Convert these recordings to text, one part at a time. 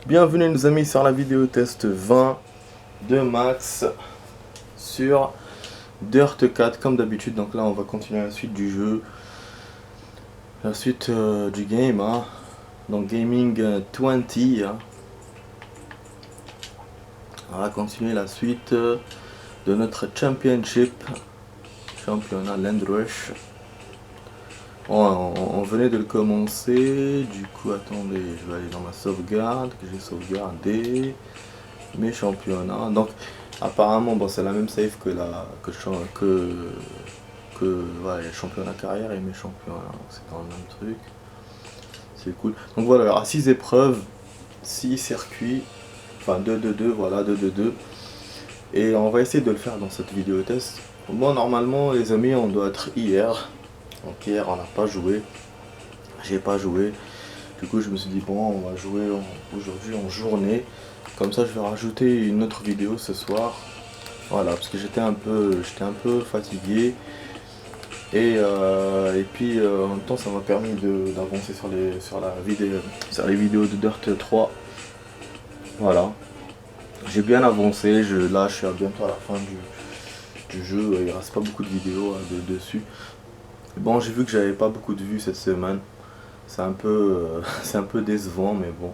Bienvenue les amis sur la vidéo test 20 de Max sur Dirt 4 comme d'habitude. Donc là on va continuer la suite du jeu, la suite du game, hein. Donc Gaming 20, hein. On va continuer la suite de notre championship, championnat Land Rush. On venait de le commencer, du coup attendez, je vais aller dans ma sauvegarde, que j'ai sauvegardé, mes championnats. Donc apparemment bon, c'est la même save que voilà, les championnats carrière et mes championnats, c'est dans le même truc. C'est cool. Donc voilà, il y aura 6 épreuves, 6 circuits, enfin 2-2-2, voilà 2-2-2. Et on va essayer de le faire dans cette vidéo test. Bon normalement les amis on doit être hier. Donc hier on n'a pas joué, j'ai pas joué, du coup je me suis dit bon on va jouer aujourd'hui en journée, comme ça je vais rajouter une autre vidéo ce soir, voilà, parce que j'étais un peu fatigué, et puis en même temps ça m'a permis d'avancer sur les vidéos de Dirt 3, voilà, j'ai bien avancé, là je suis bientôt à la fin du jeu, il reste pas beaucoup de vidéos dessus. Bon, j'ai vu que j'avais pas beaucoup de vues cette semaine, c'est un peu décevant, mais bon,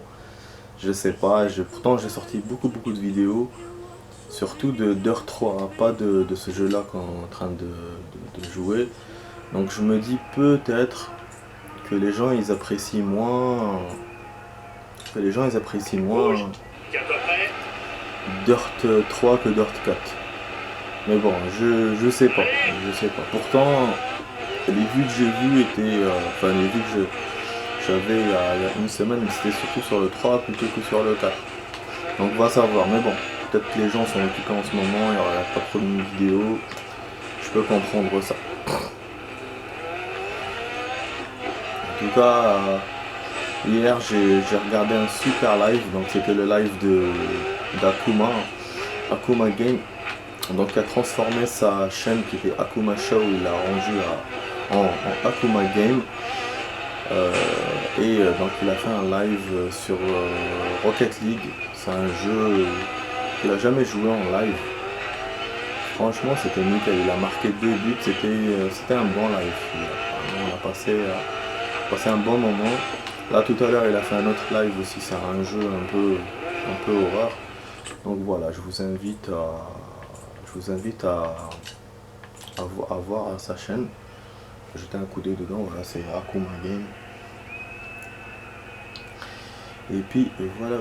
je sais pas, pourtant j'ai sorti beaucoup de vidéos, surtout de Dirt 3, hein, pas de ce jeu là qu'on est en train de jouer, donc je me dis peut-être que les gens ils apprécient moins, Dirt 3 que Dirt 4, mais bon, je sais pas, pourtant les vues que j'ai vues étaient, enfin les vues que j'avais il y a une semaine, c'était surtout sur le 3 plutôt que sur le 4. Donc on va savoir, mais bon, peut-être que les gens sont occupés en ce moment, il n'y aura pas trop de vidéos, je peux comprendre ça. En tout cas, hier j'ai regardé un super live, donc c'était le live d'Akuma Game. Donc il a transformé sa chaîne qui était Akuma Show, il l'a rendu en Akuma Game, donc il a fait un live sur Rocket League. C'est un jeu qu'il a jamais joué en live, franchement c'était nickel, il a marqué 2 buts, c'était un bon live, on a passé un bon moment. Là tout à l'heure il a fait un autre live aussi, c'est un jeu un peu horreur. Donc voilà, je vous invite à voir sa chaîne, jeter un coup d'œil dedans, voilà, c'est Akuma Game. Et puis voilà.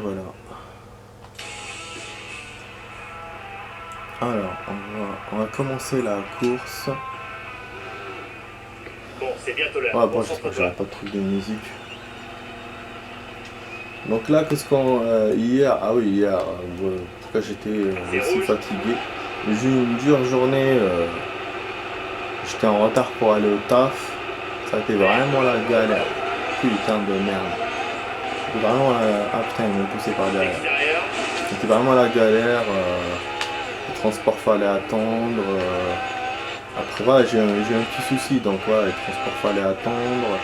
Alors on va commencer la course. Bon, c'est bientôt l'heure. Ouais, bon, j'espère que j'aurai pas de truc de musique. Donc là, qu'est-ce qu'on... hier, pourquoi j'étais si fatigué. J'ai eu une dure journée, j'étais en retard pour aller au taf. Ça a été vraiment la galère. Putain de merde. Vraiment, putain, ils m'ont poussé par derrière. C'était vraiment la galère. Le transport fallait attendre. Après, voilà, j'ai un petit souci, donc voilà, le transport fallait attendre.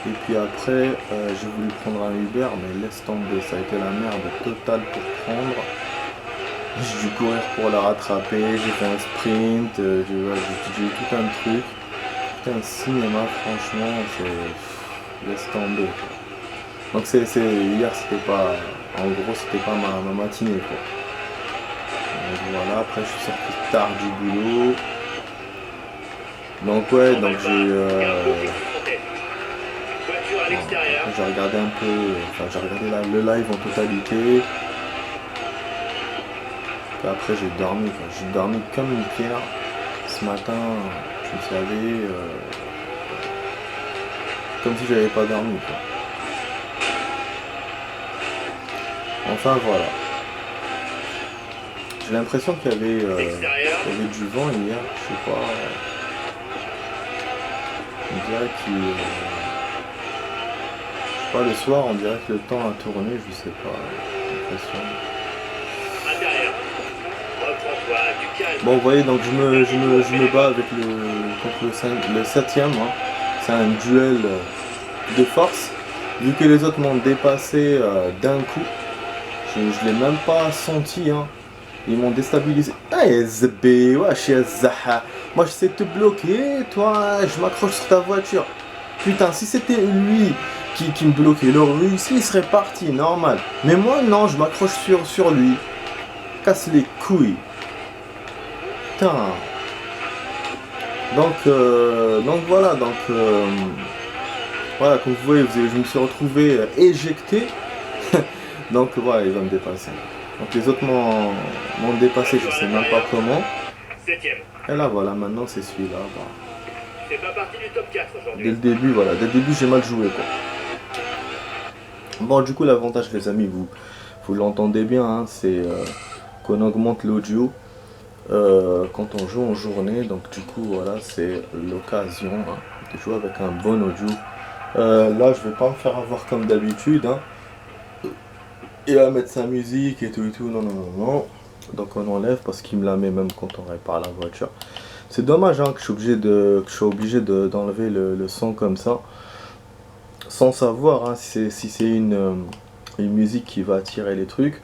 Et puis après, j'ai voulu prendre un Uber, mais laisse tomber, ça a été la merde totale pour prendre. J'ai dû courir pour la rattraper, j'ai fait un sprint, j'ai eu tout un truc. Putain, un cinéma, franchement, laisse tomber, quoi. Donc hier, c'était pas, en gros, c'était pas ma matinée, quoi. Donc voilà, après je suis sorti tard du boulot. Donc ouais, donc j'ai regardé un peu, j'ai regardé le live en totalité. Puis après j'ai dormi comme une pierre. Ce matin, je me suis réveillé comme si j'avais pas dormi, quoi. Enfin voilà. J'ai l'impression qu'il y avait du vent hier, je sais pas. On dirait qu'il... je sais pas, le soir on dirait que le temps a tourné, je sais pas, j'ai l'impression. Bon, vous voyez, donc je me bats avec contre le 7ème, hein. C'est un duel de force. Vu que les autres m'ont dépassé d'un coup, je l'ai même pas senti, hein. Ils m'ont déstabilisé. Ah, SB, wesh, Zaha. Moi, je sais te bloquer, toi, je m'accroche sur ta voiture. Putain, si c'était lui qui me bloquait, le russe, il serait parti, normal. Mais moi, non, je m'accroche sur lui. Casse les couilles. Putain. Donc voilà, voilà, comme vous voyez, je me suis retrouvé éjecté. Donc voilà, il va me dépasser. Donc les autres m'ont dépassé, je sais même pas comment. Et là voilà, maintenant c'est celui-là. Bah. Dès le début, voilà, dès le début j'ai mal joué quoi. Bon du coup l'avantage les amis, vous l'entendez bien, hein, c'est qu'on augmente l'audio quand on joue en journée. Donc du coup voilà, c'est l'occasion de jouer avec un bon audio. Là je vais pas me faire avoir comme d'habitude, hein. Et à mettre sa musique et tout, non, non, non, non. Donc on enlève parce qu'il me la met même quand on répare la voiture. C'est dommage hein, que je sois obligé d'enlever le son comme ça. Sans savoir hein, si c'est une musique qui va attirer les trucs.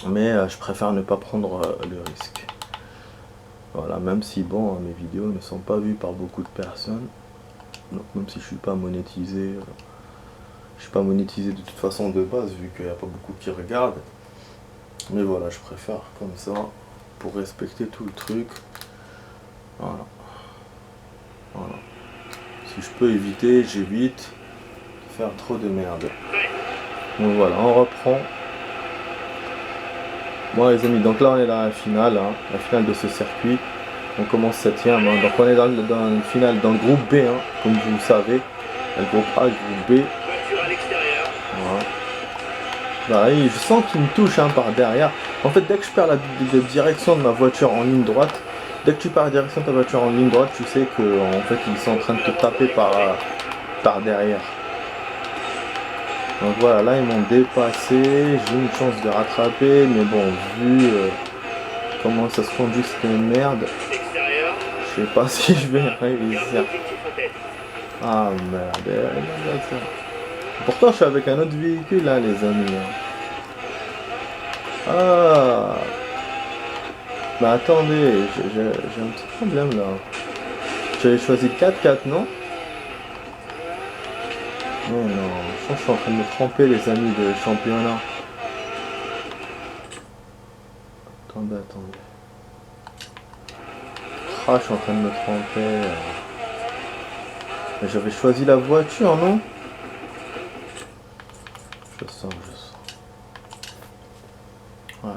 Mais je préfère ne pas prendre le risque. Voilà, même si bon, hein, mes vidéos ne sont pas vues par beaucoup de personnes. Donc même si je suis pas monétisé. Je suis pas monétisé de toute façon de base vu qu'il n'y a pas beaucoup qui regardent. Mais voilà, je préfère comme ça pour respecter tout le truc. Voilà. Voilà. Si je peux éviter, j'évite de faire trop de merde. Donc voilà, on reprend. Bon les amis, donc là on est dans la finale, hein, la finale de ce circuit. On commence 7ème, hein, donc on est dans le final, dans le groupe B, hein, comme vous le savez. Le groupe A, le groupe B. Voilà. Bah, je sens qu'il me touche hein, par derrière. En fait, dès que je perds la direction de ma voiture en ligne droite, dès que tu perds la direction de ta voiture en ligne droite, tu sais que en fait ils sont en train de te taper par derrière. Donc voilà, là ils m'ont dépassé, j'ai une chance de rattraper, mais bon, vu comment ça se conduit cette merde, je sais pas si je vais réussir. Ah merde, pourtant je suis avec un autre véhicule là les amis. Ah. Bah attendez, j'ai un petit problème là. J'avais choisi le 4x4 non? Non, je pense que je suis en train de me tromper les amis de championnat. Attendez. Ah, je suis en train de me tromper. Mais j'avais choisi la voiture, non? Je sens. Ouais.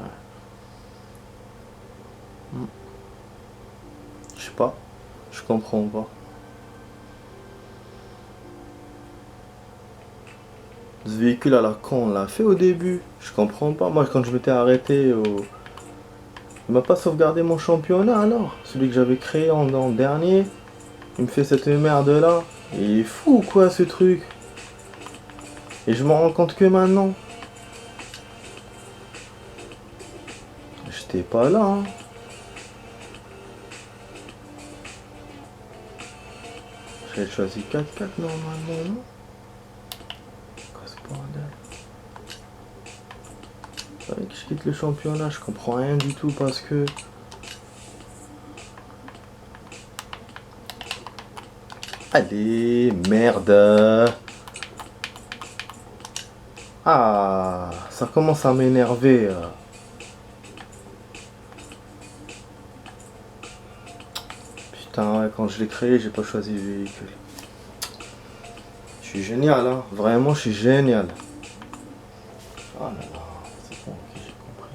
Je sais pas. Je comprends pas. Ce véhicule à la con, on l'a fait au début. Je comprends pas. Moi, quand je m'étais arrêté au... Il m'a pas sauvegardé mon championnat alors. Celui que j'avais créé en dernier. Il me fait cette merde là. Il est fou quoi ce truc. Et je m'en rends compte que maintenant. J'étais pas là. Hein. J'avais choisi 4x4 normalement, non? Quoi ce bordel? Faudrait que je quitte le championnat, je comprends rien du tout parce que... Allez, merde. Ah, ça commence à m'énerver. Putain, ouais, quand je l'ai créé, j'ai pas choisi le véhicule. Je suis génial, hein. Vraiment, je suis génial. Ah là là, c'est bon, ok, j'ai compris.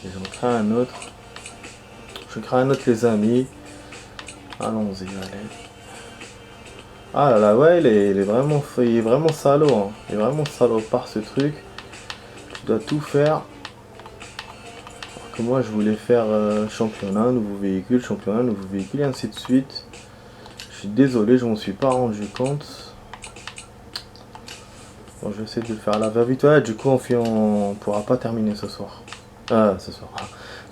J'en crée un autre. Je crée un autre les amis. Allons-y, allez. Ah là là, ouais, il est vraiment salaud. Hein. Il est vraiment salaud par ce truc. Tu dois tout faire. Alors que moi, je voulais faire championnat, nouveau véhicule, championnat, nouveau véhicule, et ainsi de suite. Je suis désolé, je m'en suis pas rendu compte. Bon, je vais essayer de le faire à la va-vite. Ouais, du coup, on pourra pas terminer ce soir. Ce soir.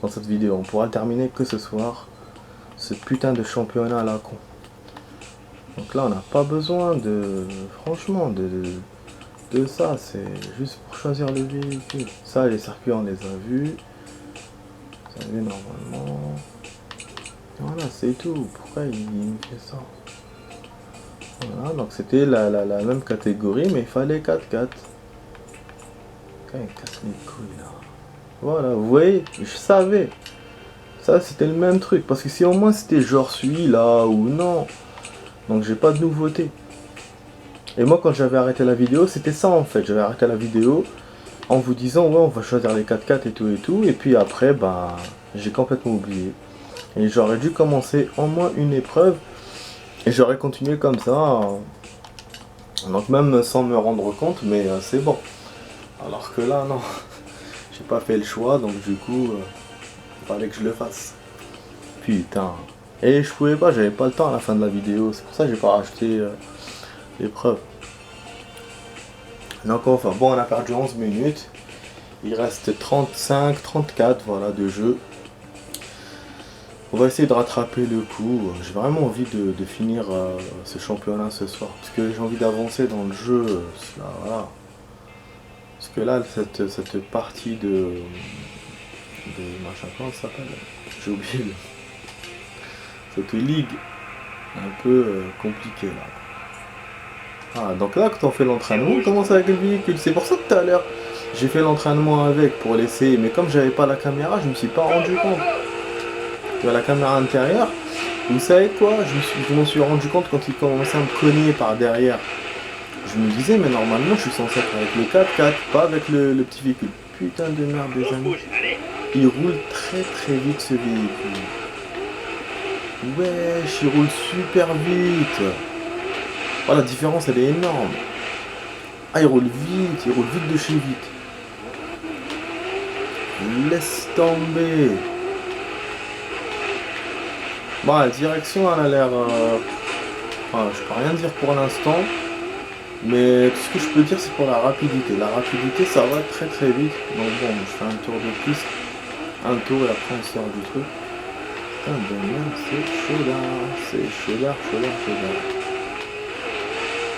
Dans cette vidéo, on pourra le terminer que ce soir. Ce putain de championnat à la con. Donc là, on n'a pas besoin de... Franchement, de ça. C'est juste pour choisir le véhicule. Ça, les circuits, on les a vus. Vous savez, normalement... Voilà, c'est tout. Pourquoi il me fait ça? Voilà, donc c'était la même catégorie, mais il fallait 4x4. Quand il casse les couilles, là. Voilà, vous voyez, je savais. Ça, c'était le même truc. Parce que si au moins c'était genre celui-là ou non. Donc j'ai pas de nouveauté. Et moi, quand j'avais arrêté la vidéo, c'était ça en fait. J'avais arrêté la vidéo en vous disant, ouais, on va choisir les 4x4 et tout et tout. Et puis après, bah, j'ai complètement oublié. Et j'aurais dû commencer au moins une épreuve. Et j'aurais continué comme ça. Donc même sans me rendre compte, mais c'est bon. Alors que là, non. J'ai pas fait le choix, donc du coup, il fallait que je le fasse. Putain. Et je pouvais pas, j'avais pas le temps à la fin de la vidéo. C'est pour ça que j'ai pas racheté l'épreuve. Donc enfin, bon, on a perdu 11 minutes. Il reste 35, 34, voilà, de jeu. On va essayer de rattraper le coup. J'ai vraiment envie de finir ce championnat ce soir. Parce que j'ai envie d'avancer dans le jeu. Voilà. Parce que là, cette partie de machin, comment ça s'appelle? J'ai oublié. Cette ligue un peu compliquée là. Ah, donc là, quand on fait l'entraînement, on commence avec le véhicule. C'est pour ça que tout à l'heure, j'ai fait l'entraînement avec pour l'essayer. Mais comme j'avais pas la caméra, je me suis pas rendu compte. La caméra intérieure, vous savez quoi, je m'en suis rendu compte quand il commençait à me cogner par derrière. Je me disais, mais normalement je suis censé être avec le 4x4, pas avec le petit véhicule. Putain de merde, les amis. Il roule très très vite ce véhicule. Wesh, il roule super vite. Oh, la différence elle est énorme. Ah, il roule vite de chez vite. Laisse tomber. Bon, la direction, elle a l'air... Enfin, je peux rien dire pour l'instant. Mais tout ce que je peux dire, c'est pour la rapidité. La rapidité, ça va très très vite. Donc bon, je fais un tour de piste. Un tour et après on sort du truc. Putain de merde, c'est chaud là. C'est chaud là.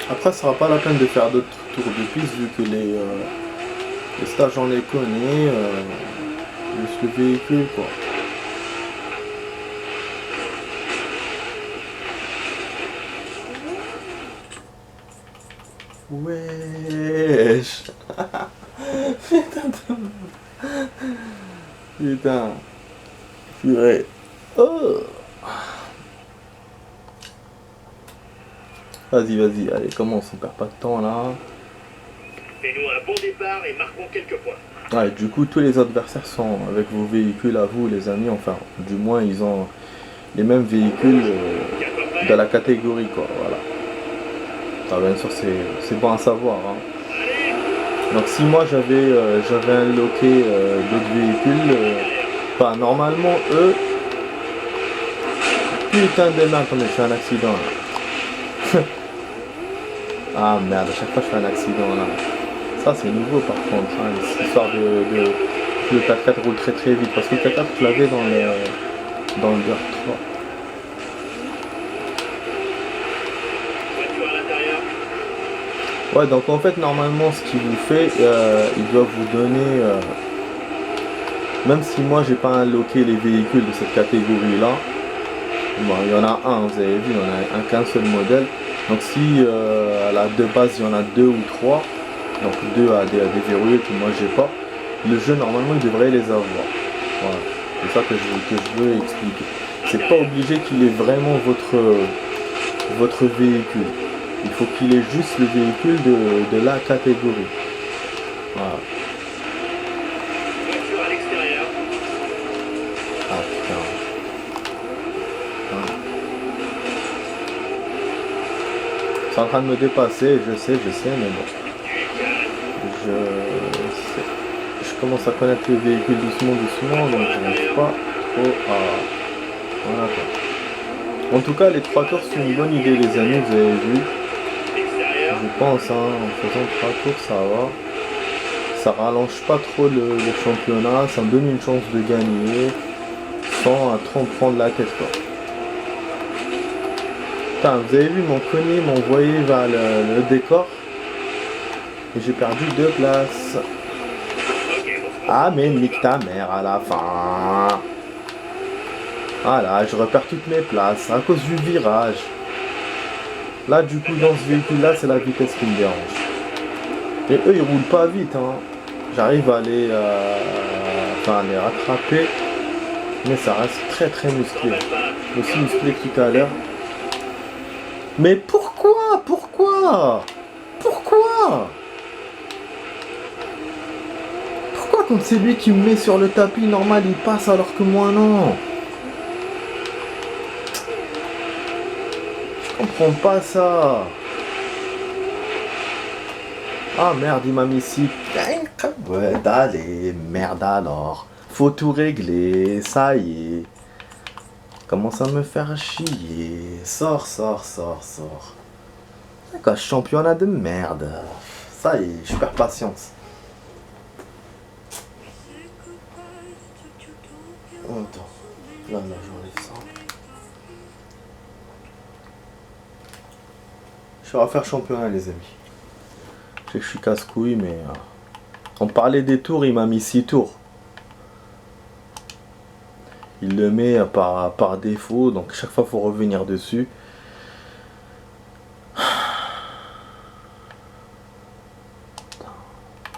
Après, ça sera pas la peine de faire d'autres tours de piste vu que les stages, on les connaît. Juste le véhicule, quoi. Wesh. Putain. Purée. Oh. Vas-y, allez, commence, on perd pas de temps là. Fais-nous un bon départ et marquons quelques points. Ouais, du coup, tous les adversaires sont avec vos véhicules à vous, les amis. Enfin, du moins, ils ont les mêmes véhicules de la catégorie, quoi. Voilà. Ah, bien sûr, c'est bon à savoir. Hein. Donc, si moi j'avais unlocké d'autres véhicules, enfin, normalement, eux. Putain de merde, attendez, je fais un accident là. Ah merde, à chaque fois je fais un accident là. Ça c'est nouveau par contre, hein, cette histoire de le 4x4 roule très très vite. Parce que le 4x4 je l'avais dans le Dirt 3. Ouais, donc en fait normalement ce qu'il vous fait, il doit vous donner, même si moi j'ai pas unlocké les véhicules de cette catégorie là, bon, il y en a un, vous avez vu, il y en a qu'un seul modèle. Donc si à la de base il y en a 2 ou 3, donc 2 à déverrouiller que moi j'ai pas, le jeu normalement il devrait les avoir. Voilà, c'est ça que je veux expliquer. C'est pas obligé qu'il ait vraiment votre véhicule. Il faut qu'il ait juste le véhicule de la catégorie. Voilà. Ah putain. Ah. C'est en train de me dépasser, je sais, mais bon. Je commence à connaître le véhicule doucement, donc je n'arrive pas trop à... Voilà quoi. En tout cas, les 3 tours c'est une bonne idée les amis, vous avez vu. Je pense, hein, en faisant 3 tours, ça va. ça rallonge pas trop le championnat, ça me donne une chance de gagner sans trop me prendre la tête quoi. Putain, vous avez vu mon collier m'a envoyé vers le décor et j'ai perdu 2 places. Ah mais nique ta mère à la fin. Voilà, je repère toutes mes places à cause du virage. Là du coup dans ce véhicule là c'est la vitesse qui me dérange. Et eux ils roulent pas vite hein. J'arrive à les rattraper. Mais ça reste très très musclé. Aussi musclé que tout à l'heure. Mais pourquoi? Pourquoi quand c'est lui qui me met sur le tapis normal il passe alors que moi non? Je comprends pas ça. Ah merde il m'a mis ici. Ouais allez merde alors. Faut tout régler, ça y est. Commence à me faire chier. Sors. D'accord, championnat de merde. Ça y est, je perds patience. Attends, là, j'enlève ça. Je vais refaire championnat, les amis. Je sais que je suis casse-couille, mais... on parlait des tours, il m'a mis 6 tours. Il le met par défaut, donc chaque fois, il faut revenir dessus.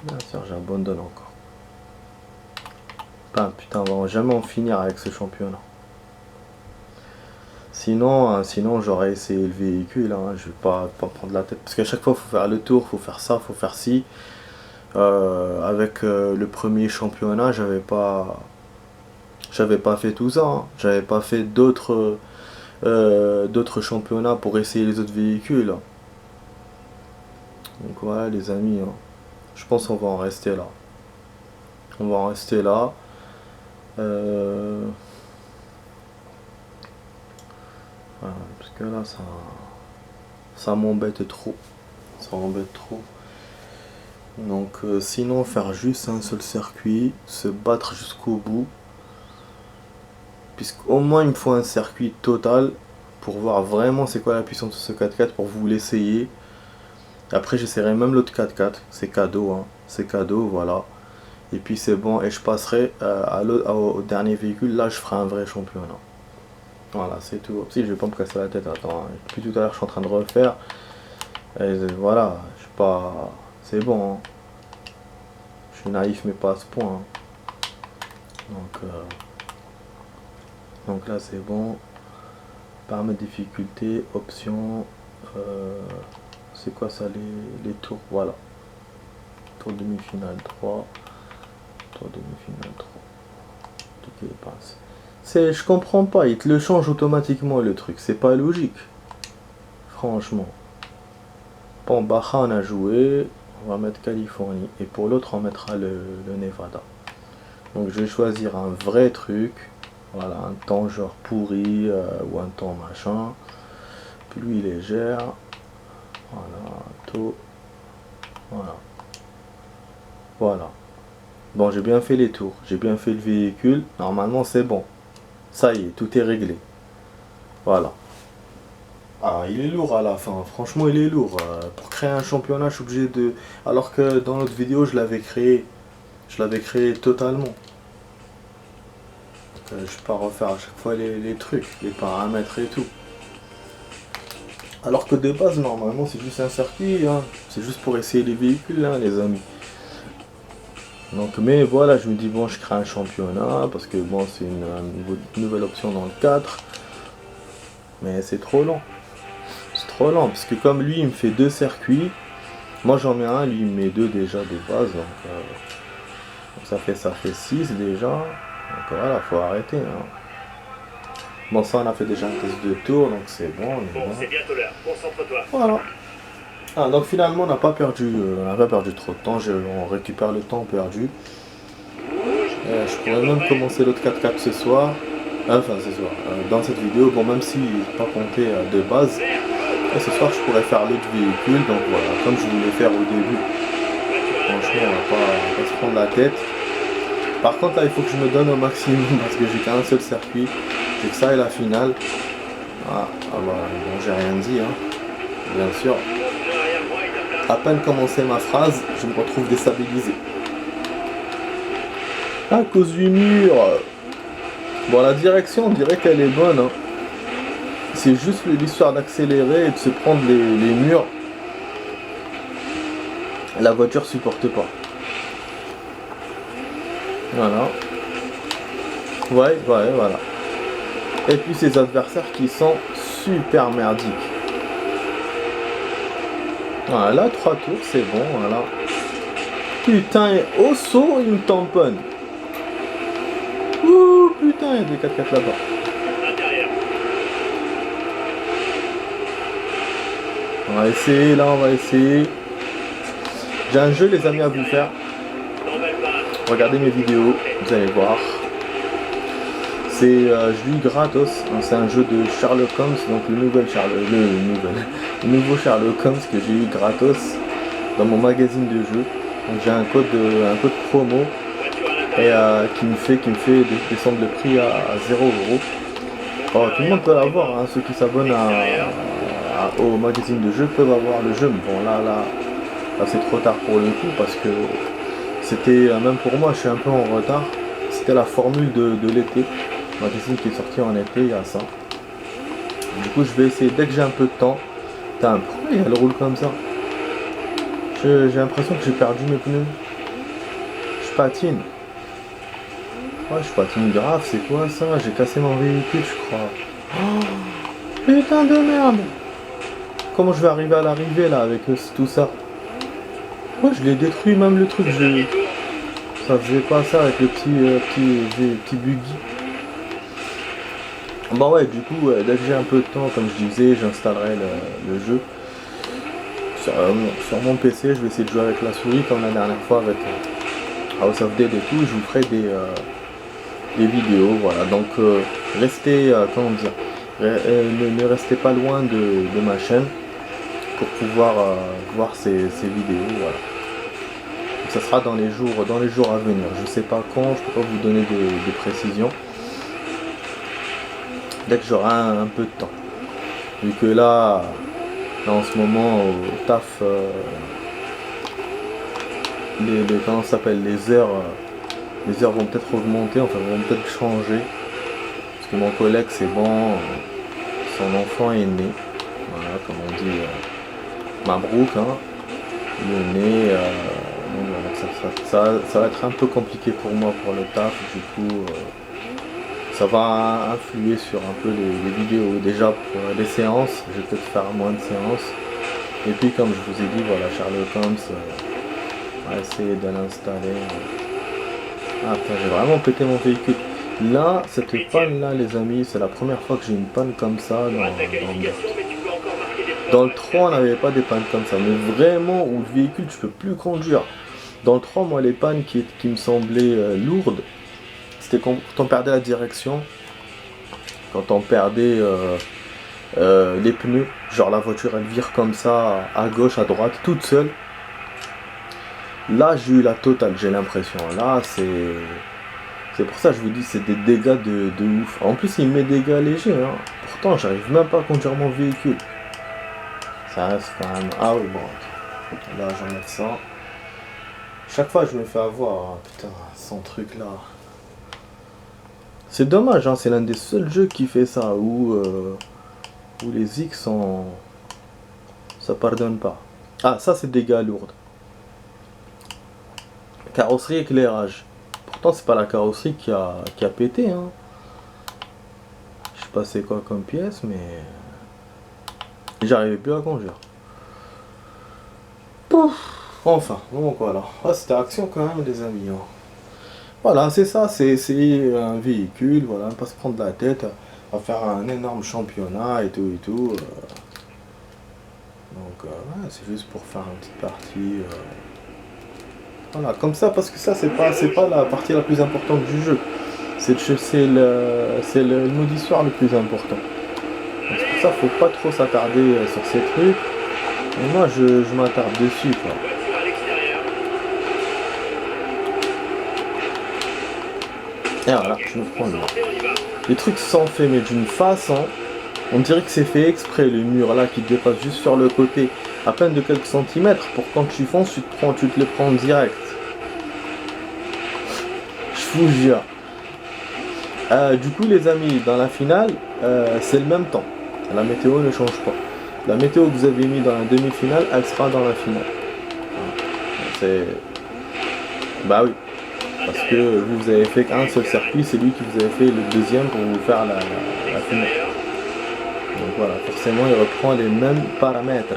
Bien sûr, j'abandonne encore. Putain, on va jamais en finir avec ce championnat. Sinon j'aurais essayé le véhicule, hein. Je vais pas prendre la tête. Parce qu'à chaque fois, il faut faire le tour, il faut faire ça, il faut faire ci. Avec le premier championnat, j'avais pas fait tout ça. Hein. J'avais pas fait d'autres championnats pour essayer les autres véhicules. Donc voilà les amis. Hein. Je pense qu'on va en rester là. On va en rester là. Voilà, parce que là ça m'embête trop. Ça m'embête trop. Donc sinon faire juste un seul circuit, se battre jusqu'au bout. Puisqu'au moins il me faut un circuit total pour voir vraiment c'est quoi la puissance de ce 4x4 pour vous l'essayer. Après j'essaierai même l'autre 4x4, c'est cadeau, hein. C'est cadeau, voilà. Et puis c'est bon, et je passerai au dernier véhicule, là je ferai un vrai championnat. Voilà, c'est tout. Si je vais pas me casser la tête, attends, hein. Depuis tout à l'heure je suis en train de refaire. Et voilà, je suis pas... c'est bon, hein. Je suis naïf mais pas à ce point. Hein. Donc là c'est bon. Paramètres difficulté, options. C'est quoi ça les tours? Voilà. Tour demi-finale 3. Tour demi-finale 3. Tout qui passe. Je comprends pas, il te le change automatiquement le truc. C'est pas logique. Franchement. Bon, Baja on a joué. On va mettre Californie. Et pour l'autre on mettra le Nevada. Donc je vais choisir un vrai truc. Voilà, un temps genre pourri ou un temps machin. Pluie légère. Voilà, taux. Voilà. Bon, j'ai bien fait les tours. J'ai bien fait le véhicule. Normalement, c'est bon. Ça y est, tout est réglé. Voilà. Ah, il est lourd à la fin. Franchement, il est lourd. Pour créer un championnat, je suis obligé de... Alors que dans l'autre vidéo, je l'avais créé. Je l'avais créé totalement. Je ne vais pas refaire à chaque fois les trucs, les paramètres et tout. Alors que de base, normalement, c'est juste un circuit. Hein. C'est juste pour essayer les véhicules, hein, les amis. Donc, mais voilà, je me dis, bon, je crée un championnat. Parce que, bon, c'est une nouvelle option dans le 4. Mais c'est trop lent. C'est trop lent. Parce que comme lui, il me fait 2 circuits. Moi, j'en mets un. Lui, il me met 2 déjà de base. Donc ça fait 6 déjà. Donc voilà, faut arrêter. Hein. Bon, ça, on a fait déjà un test de tour, donc c'est bon. Bon, c'est bientôt l'heure, concentre-toi. Voilà. Ah, donc finalement, on n'a pas perdu trop de temps. On récupère le temps perdu. Je pourrais même commencer l'autre 4x4 ce soir. Enfin, ce soir. Dans cette vidéo, bon, même si pas compté de base. Et ce soir, je pourrais faire l'autre véhicule. Donc voilà, comme je voulais faire au début. franchement, on va pas se prendre la tête. Par contre, là, il faut que je me donne au maximum parce que j'ai qu'un seul circuit. C'est que ça et la finale. Ah bah, bon, j'ai rien dit, hein. Bien sûr. À peine commencé ma phrase, je me retrouve déstabilisé. À cause du mur. Bon, la direction, on dirait qu'elle est bonne, hein. C'est juste l'histoire d'accélérer et de se prendre les murs. La voiture supporte pas. Voilà. Ouais, voilà. Et puis ces adversaires qui sont super merdiques. Voilà, 3 tours, c'est bon, voilà. Putain, au saut, il me tamponne. Ouh, putain, il y a des 4x4 là-bas. On va essayer, là, on va essayer. J'ai un jeu, les amis, à vous faire. Regardez mes vidéos, vous allez voir. C'est je lis gratos, c'est un jeu de Sherlock Holmes, donc le nouveau Sherlock Holmes que j'ai eu gratos dans mon magazine de jeux. Donc j'ai un code promo et qui me fait descendre le prix à 0€. Oh, tout le monde peut l'avoir, hein, ceux qui s'abonnent au magazine de jeux peuvent avoir le jeu. Mais bon là c'est trop tard pour le coup parce que c'était, même pour moi je suis un peu en retard, c'était la formule de l'été. Magazine qui est sorti en été, il y a ça. Du coup, je vais essayer dès que j'ai un peu de temps. Putain, pourquoi elle roule comme ça? J'ai l'impression que j'ai perdu mes pneus. Je patine. Ouais, je patine grave, c'est quoi ça? J'ai cassé mon véhicule, je crois. Oh, putain de merde! Comment je vais arriver à l'arrivée là avec tout ça? Ouais, je l'ai détruit, même le truc. Ça faisait pas ça avec le petit buggy. Bon ouais, du coup, dès que j'ai un peu de temps, comme je disais, j'installerai le jeu sur mon PC. Je vais essayer de jouer avec la souris comme la dernière fois avec House of Dead et tout. Je vous ferai des vidéos, voilà. Donc restez, comment dire, ne restez pas loin de ma chaîne pour pouvoir voir ces vidéos, voilà. Donc, ça sera dans les jours à venir. Je sais pas quand, je peux pas vous donner des précisions. Dès que j'aurai un peu de temps. Vu que là en ce moment au taf, comment ça s'appelle, les heures vont peut-être augmenter, enfin vont peut-être changer. Parce que mon collègue c'est bon, son enfant est né. Voilà, comme on dit, Mabrouk, hein. Il est né, donc voilà, ça va être un peu compliqué pour moi pour le taf, du coup ça va influer sur un peu les vidéos. Déjà pour les séances, je vais peut-être faire moins de séances. Et puis comme je vous ai dit, voilà, Sherlock Holmes, on va essayer de l'installer. Ah putain, j'ai vraiment pété mon véhicule. Là, cette panne là les amis, c'est la première fois que j'ai une panne comme ça dans le 3 on n'avait pas des pannes comme ça, mais vraiment où le véhicule je peux plus conduire. Dans le 3, moi les pannes qui me semblaient lourdes, c'était quand on perdait la direction, quand on perdait les pneus, genre la voiture elle vire comme ça à gauche, à droite, toute seule. Là j'ai eu la totale, j'ai l'impression. Là c'est pour ça que je vous dis, c'est des dégâts de ouf. En plus il met des dégâts légers, hein. Pourtant j'arrive même pas à conduire mon véhicule. Ça reste quand même... Ah oui bon, là j'enlève ça. Chaque fois je me fais avoir, hein. Putain, son truc là. C'est dommage, hein, c'est l'un des seuls jeux qui fait ça, où les X sont... ça pardonne pas. Ah, ça c'est dégâts lourds. Carrosserie éclairage. Pourtant c'est pas la carrosserie qui a pété, hein. Je sais pas c'est quoi comme pièce, mais... j'arrivais plus à conduire. Pouf. Enfin, bon voilà. Ah, c'était action quand même les amis, hein. Voilà, c'est ça, c'est un véhicule, voilà, pas se prendre la tête, à faire un énorme championnat et tout. Donc, ouais, c'est juste pour faire une petite partie. Voilà, comme ça, parce que ça, c'est pas la partie la plus importante du jeu. C'est le mode histoire le plus important. Donc, c'est pour ça, faut pas trop s'attarder sur ces trucs. Et moi, je m'attarde dessus, quoi. Et voilà, je me prends le mur. Les trucs sont faits mais d'une façon, on dirait que c'est fait exprès, le mur là qui dépasse juste sur le côté, à peine de quelques centimètres, pour quand tu fonces, tu te le prends direct. Je vous jure. Du coup les amis, dans la finale, c'est le même temps. La météo ne change pas. La météo que vous avez mis dans la demi-finale, elle sera dans la finale. C'est... Bah oui. Parce que vous avez fait qu'un seul circuit, c'est lui qui vous avez fait le deuxième pour vous faire la finale. Donc voilà, forcément il reprend les mêmes paramètres.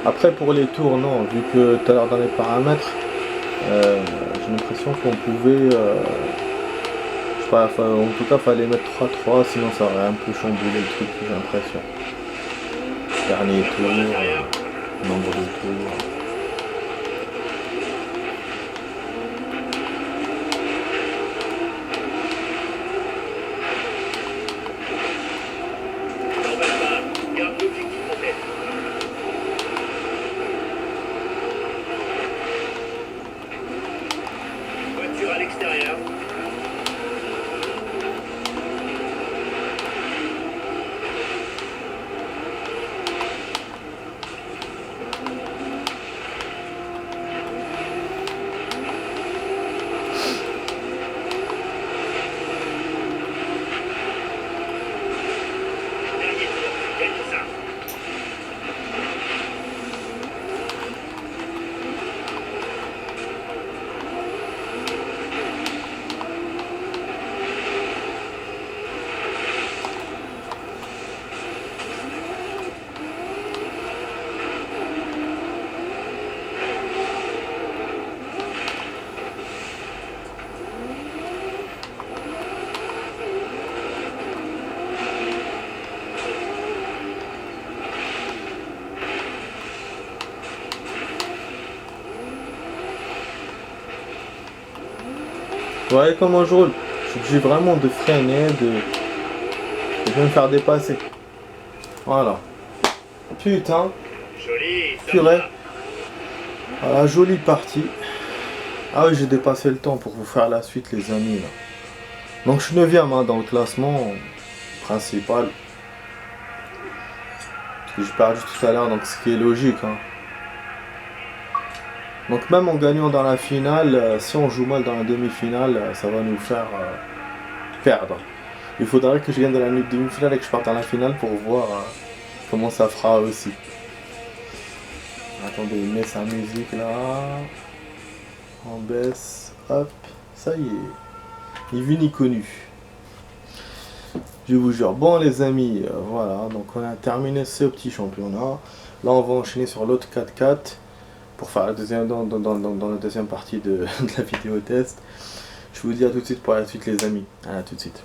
Après pour les tours, non, vu que tout à l'heure dans les paramètres, j'ai l'impression qu'on pouvait... je sais pas, en tout cas fallait mettre 3-3, sinon ça aurait un peu chamboulé le truc, j'ai l'impression. Dernier tour, nombre de tours... Voiture à l'extérieur. Dernier tour, gagne ça. Vous voyez comment je roule? Je suis obligé vraiment de freiner, de me faire dépasser. Voilà. Putain, Joli, ça purée. va. Voilà, jolie partie. Ah oui, j'ai dépassé le temps pour vous faire la suite les amis là. Donc je suis 9ème hein, dans le classement principal. Parce que j'ai perdu tout à l'heure, donc ce qui est logique. Hein. Donc même en gagnant dans la finale, si on joue mal dans la demi-finale, ça va nous faire perdre. Il faudrait que je gagne dans la demi-finale et que je parte dans la finale pour voir comment ça fera aussi. Attendez, il met sa musique là. On baisse, hop, ça y est. Ni vu ni connu. Je vous jure. Bon les amis, voilà, donc on a terminé ce petit championnat. Là on va enchaîner sur l'autre 4x4 pour faire la deuxième, dans la deuxième partie de la vidéo test. Je vous dis à tout de suite pour la suite les amis. À tout de suite.